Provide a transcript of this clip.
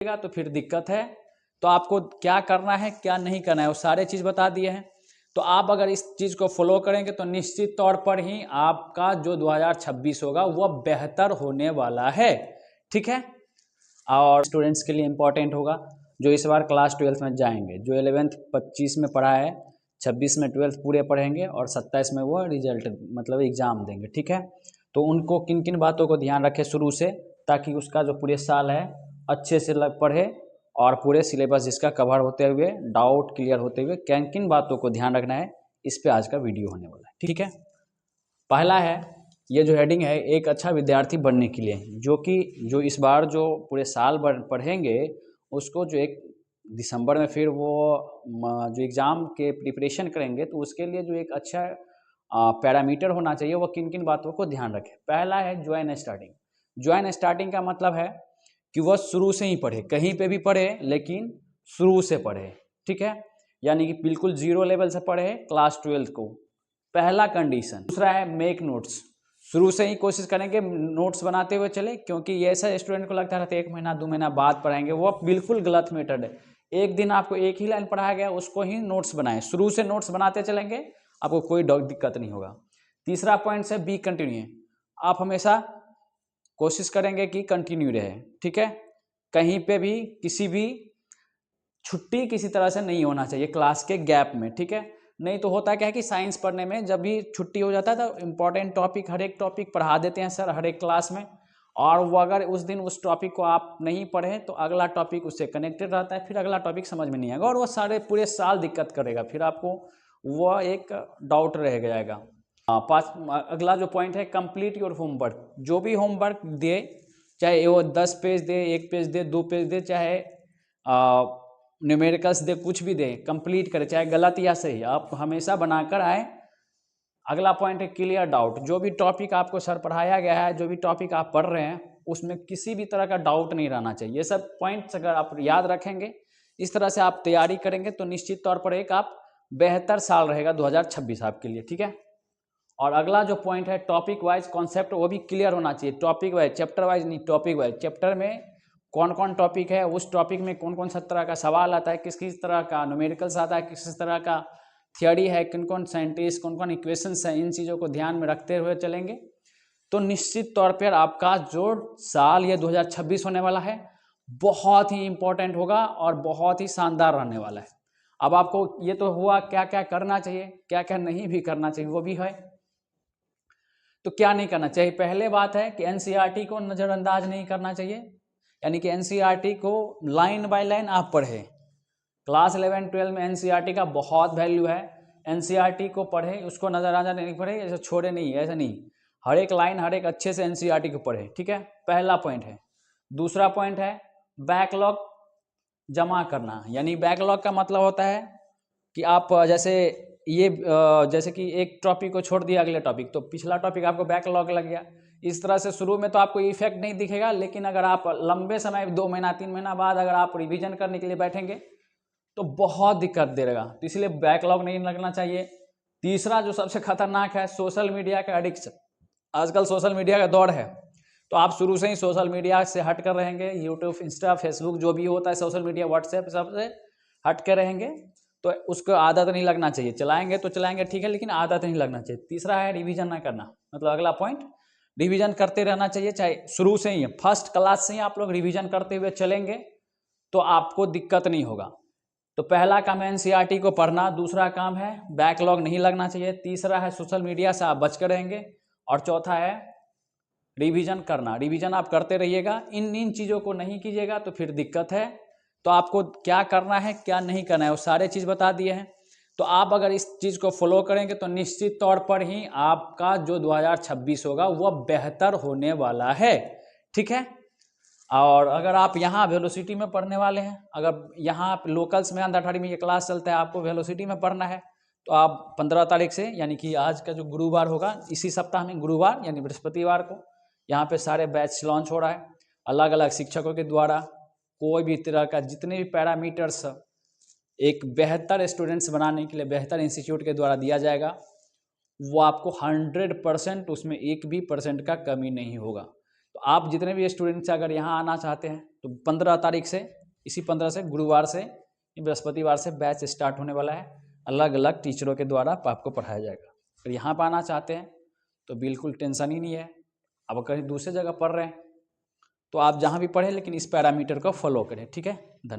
तो फिर दिक्कत है। तो आपको क्या करना है क्या नहीं करना है वो सारे चीज़ बता दिए हैं। तो आप अगर इस चीज़ को फॉलो करेंगे तो निश्चित तौर पर ही आपका जो 2026 होगा वह बेहतर होने वाला है। ठीक है, और स्टूडेंट्स के लिए इम्पोर्टेंट होगा जो इस बार क्लास 12th में जाएंगे, जो 11th 25 में पढ़ा है, 26 में 12th पूरे पढ़ेंगे और 27 में वो रिजल्ट मतलब एग्ज़ाम देंगे। ठीक है, तो उनको किन किन बातों को ध्यान रखें शुरू से, ताकि उसका जो पूरे साल है अच्छे से पढ़े और पूरे सिलेबस जिसका कवर होते हुए डाउट क्लियर होते हुए किन किन बातों को ध्यान रखना है, इस पर आज का वीडियो होने वाला है। ठीक है, पहला है ये जो हेडिंग है एक अच्छा विद्यार्थी बनने के लिए, जो इस बार जो पूरे साल पढ़ेंगे उसको जो 1 दिसंबर में फिर वो जो एग्ज़ाम के प्रिपरेशन करेंगे तो उसके लिए जो एक अच्छा पैरामीटर होना चाहिए, वो किन किन बातों को ध्यान रखें। पहला है ज्वाइन स्टार्टिंग। ज्वाइन स्टार्टिंग का मतलब है कि वह शुरू से ही पढ़े, कहीं पे भी पढ़े लेकिन शुरू से पढ़े। ठीक है, यानी कि बिल्कुल जीरो लेवल से पढ़े क्लास 12th को, पहला कंडीशन। दूसरा है मेक नोट्स, शुरू से ही कोशिश करेंगे नोट्स बनाते हुए चले, क्योंकि ये ऐसा स्टूडेंट को लगता है 1 महीना 2 महीना बाद पढ़ाएंगे, वो बिल्कुल गलत मेथड है। एक दिन आपको एक ही लाइन पढ़ाया गया उसको ही नोट्स बनाएं, शुरू से नोट्स बनाते चलेंगे, आपको कोई दिक्कत नहीं होगा। तीसरा पॉइंट है बी कंटिन्यू, आप हमेशा कोशिश करेंगे कि कंटिन्यू रहे। ठीक है, कहीं पे भी किसी भी छुट्टी किसी तरह से नहीं होना चाहिए क्लास के गैप में। ठीक है, नहीं तो होता क्या है कि साइंस पढ़ने में जब भी छुट्टी हो जाता है तो इम्पॉर्टेंट टॉपिक हर एक टॉपिक पढ़ा देते हैं सर हर एक क्लास में, और वो अगर उस दिन उस टॉपिक को आप नहीं पढ़ें तो अगला टॉपिक उससे कनेक्टेड रहता है, फिर अगला टॉपिक समझ में नहीं आएगा और वो सारे पूरे साल दिक्कत करेगा, फिर आपको वह एक डाउट रह जाएगा। अगला जो पॉइंट है कंप्लीट योर होमवर्क। जो भी होमवर्क दे, चाहे वो 10 पेज दे, 1 पेज दे, 2 पेज दे, चाहे न्यूमेरिकल्स दे, कुछ भी दे, कंप्लीट करें, चाहे गलत या सही, आप हमेशा बनाकर आए। अगला पॉइंट है क्लियर डाउट। जो भी टॉपिक आपको सर पढ़ाया गया है, जो भी टॉपिक आप पढ़ रहे हैं उसमें किसी भी तरह का डाउट नहीं रहना चाहिए। ये सब पॉइंट्स अगर आप याद रखेंगे, इस तरह से आप तैयारी करेंगे तो निश्चित तौर पर एक आप बेहतर साल रहेगा 2026 आपके लिए। ठीक है, और अगला जो पॉइंट है टॉपिक वाइज कॉन्सेप्ट, वो भी क्लियर होना चाहिए। टॉपिक वाइज, चैप्टर वाइज नहीं, टॉपिक वाइज। चैप्टर में कौन कौन टॉपिक है, उस टॉपिक में कौन कौन सा तरह का सवाल आता है, किस किस तरह का न्यूमेरिकल्स आता है, किस किस तरह का थियोरी है, कौन कौन साइंटिस्ट, कौन कौन इक्वेशंस हैं, इन चीज़ों को ध्यान में रखते हुए चलेंगे तो निश्चित तौर पर आपका जो साल ये 2026 होने वाला है बहुत ही इंपॉर्टेंट होगा और बहुत ही शानदार रहने वाला है। अब आपको ये तो हुआ क्या क्या करना चाहिए, क्या क्या नहीं भी करना चाहिए वो भी है। तो क्या नहीं करना चाहिए, पहले बात है कि एनसीईआरटी को नज़रअंदाज नहीं करना चाहिए, यानी कि एनसीईआरटी को लाइन बाय लाइन आप पढ़े। क्लास 11-12 में एनसीईआरटी का बहुत वैल्यू है, एनसीईआरटी को पढ़े, उसको नज़रअंदाज नहीं पढ़े, ऐसे छोड़े नहीं, ऐसा नहीं, हर एक लाइन हर एक अच्छे से एनसीईआरटी को पढ़े। ठीक है, पहला पॉइंट है। दूसरा पॉइंट है बैकलॉग जमा करना, यानी बैकलॉग का मतलब होता है कि आप जैसे कि एक टॉपिक को छोड़ दिया अगले टॉपिक, तो पिछला टॉपिक आपको बैकलॉग लग गया। इस तरह से शुरू में तो आपको इफेक्ट नहीं दिखेगा, लेकिन अगर आप लंबे समय 2 महीना 3 महीना बाद अगर आप रिवीजन करने के लिए बैठेंगे तो बहुत दिक्कत देगा, तो इसलिए बैकलॉग नहीं लगना चाहिए। तीसरा जो सबसे खतरनाक है सोशल मीडिया का एडिक्शन। आजकल सोशल मीडिया का दौर है, तो आप शुरू से ही सोशल मीडिया से हट कर रहेंगे, यूट्यूब, इंस्टा, फेसबुक जो भी होता है सोशल मीडिया, व्हाट्सएप, सबसे हट कर रहेंगे तो उसको आदत नहीं लगना चाहिए। चलाएंगे तो चलाएंगे ठीक है, लेकिन आदत नहीं लगना चाहिए। तीसरा है रिवीजन ना करना, मतलब अगला पॉइंट रिवीजन करते रहना चाहिए, चाहे शुरू से ही फर्स्ट क्लास से ही आप लोग रिवीजन करते हुए चलेंगे तो आपको दिक्कत नहीं होगा। तो पहला काम है एनसीईआरटी को पढ़ना, दूसरा काम है बैकलॉग नहीं लगना चाहिए, तीसरा है सोशल मीडिया से आप बच कर रहेंगे, और चौथा है रिवीजन करना। रिवीजन आप करते रहिएगा, इन चीज़ों को नहीं कीजिएगा तो फिर दिक्कत है। तो आपको क्या करना है क्या नहीं करना है वो सारे चीज़ बता दिए हैं। तो आप अगर इस चीज़ को फॉलो करेंगे तो निश्चित तौर पर ही आपका जो 2026 होगा वह बेहतर होने वाला है। ठीक है, और अगर आप यहाँ वेलोसिटी में पढ़ने वाले हैं, अगर यहाँ लोकल्स में अंधाठाड़ी में ये क्लास चलता है, आपको वेलोसिटी में पढ़ना है, तो आप 15 तारीख से, यानी कि आज का जो गुरुवार होगा, इसी सप्ताह में गुरुवार यानी बृहस्पतिवार को यहाँ पे सारे बैच लॉन्च हो रहा है। अलग अलग शिक्षकों के द्वारा कोई भी तरह का जितने भी पैरामीटर्स एक बेहतर स्टूडेंट्स बनाने के लिए बेहतर इंस्टीट्यूट के द्वारा दिया जाएगा, वो आपको 100% उसमें 1% का कमी नहीं होगा। तो आप जितने भी स्टूडेंट्स अगर यहाँ आना चाहते हैं तो 15 तारीख से, इसी 15 से गुरुवार से बृहस्पतिवार से बैच स्टार्ट होने वाला है। अलग अलग टीचरों के द्वारा आपको पढ़ाया जाएगा। अगर यहाँ पर आना चाहते हैं तो बिल्कुल टेंशन ही नहीं है। अब कहीं दूसरी जगह पढ़ रहे हैं तो आप जहाँ भी पढ़ें लेकिन इस पैरामीटर को फॉलो करें। ठीक है, धन्यवाद।